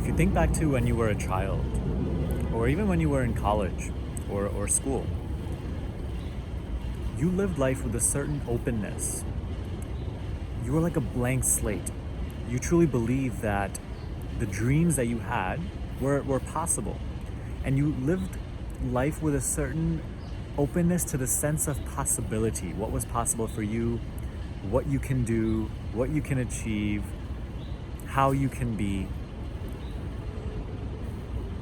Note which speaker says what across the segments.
Speaker 1: If you think back to when you were a child, or even when you were in college or school, you lived life with a certain openness. You were like a blank slate. You truly believed that the dreams that you had were possible. And you lived life with a certain openness to the sense of possibility. What was possible for you, what you can do, what you can achieve, how you can be.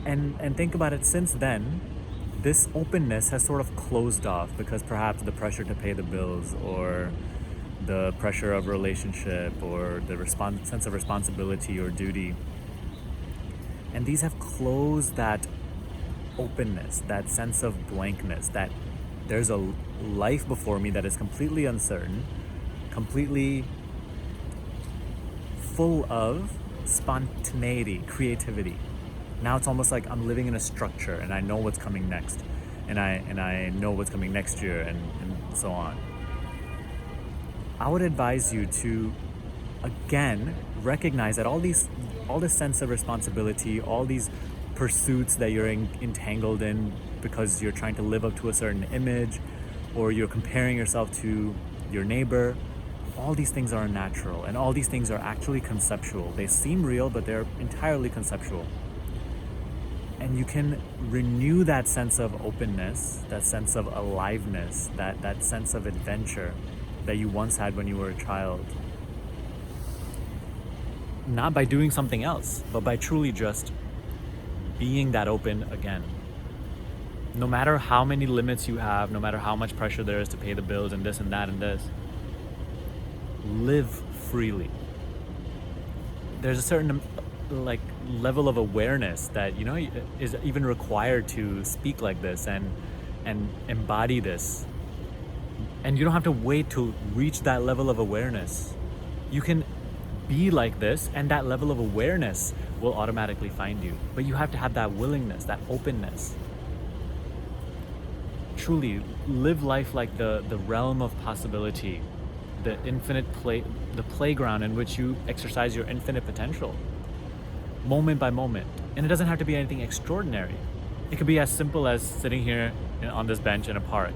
Speaker 1: And think about it, since then, this openness has sort of closed off because perhaps the pressure to pay the bills, or the pressure of a relationship, or the sense of responsibility or duty. And these have closed that openness, that sense of blankness, that there's a life before me that is completely uncertain, completely full of spontaneity, creativity. Now it's almost like I'm living in a structure and I know what's coming next, and I know what's coming next year, and so on. I would advise you to again recognize that all this sense of responsibility, all these pursuits that you're entangled in because you're trying to live up to a certain image, or you're comparing yourself to your neighbor, all these things are unnatural, and all these things are actually conceptual. They seem real, but they're entirely conceptual. And you can renew that sense of openness, that sense of aliveness, that sense of adventure that you once had when you were a child. Not by doing something else, but by truly just being that open again. No matter how many limits you have, no matter how much pressure there is to pay the bills and this and that and this, live freely. There's a certain level of awareness that is even required to speak like this and embody this. And you don't have to wait to reach that level of awareness. You can be like this, and that level of awareness will automatically find you. But you have to have that willingness, that openness. Truly live life like the realm of possibility, the infinite the playground in which you exercise your infinite potential, moment by moment. And it doesn't have to be anything extraordinary. It could be as simple as sitting here on this bench in a park.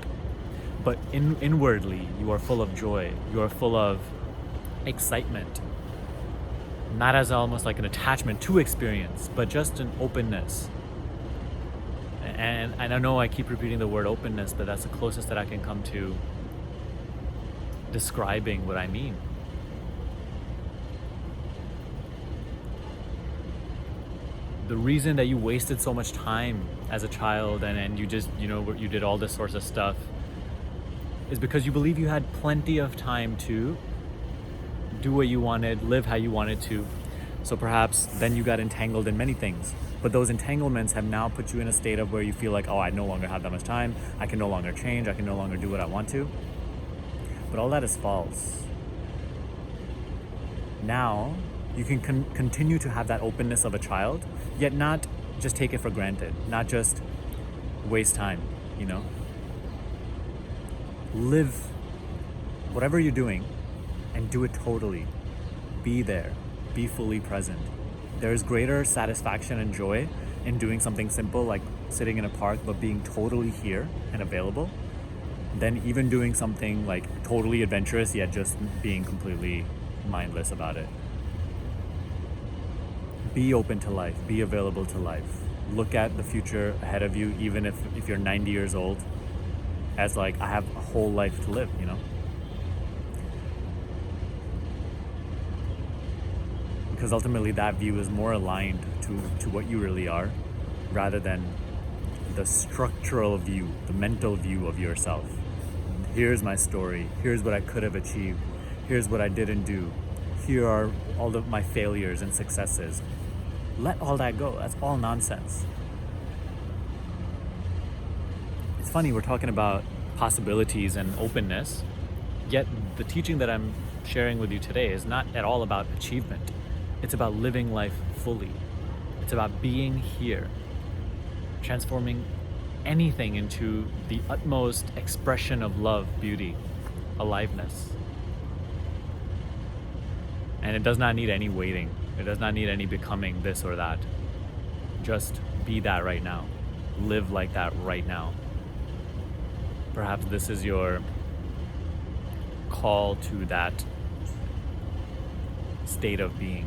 Speaker 1: But inwardly, you are full of joy. You are full of excitement. Not as almost like an attachment to experience, but just an openness. And I know I keep repeating the word openness, but that's the closest that I can come to describing what I mean. The reason that you wasted so much time as a child and you just, you did all this sorts of stuff is because you believe you had plenty of time to do what you wanted, live how you wanted to. So perhaps then you got entangled in many things. But those entanglements have now put you in a state of where you feel like, oh, I no longer have that much time. I can no longer change. I can no longer do what I want to. But all that is false. Now, you can continue to have that openness of a child, yet not just take it for granted, not just waste time, Live whatever you're doing and do it totally. Be there, be fully present. There's greater satisfaction and joy in doing something simple like sitting in a park, but being totally here and available, than even doing something like totally adventurous, yet just being completely mindless about it. Be open to life, be available to life. Look at the future ahead of you, even if you're 90 years old, as like, I have a whole life to live, Because ultimately that view is more aligned to what you really are, rather than the structural view, the mental view of yourself. Here's my story. Here's what I could have achieved. Here's what I didn't do. Here are all of my failures and successes. Let all that go. That's all nonsense. It's funny, we're talking about possibilities and openness, yet the teaching that I'm sharing with you today is not at all about achievement. It's about living life fully. It's about being here, transforming anything into the utmost expression of love, beauty, aliveness. And it does not need any waiting. It does not need any becoming this or that. Just be that right now. Live like that right now. Perhaps this is your call to that state of being.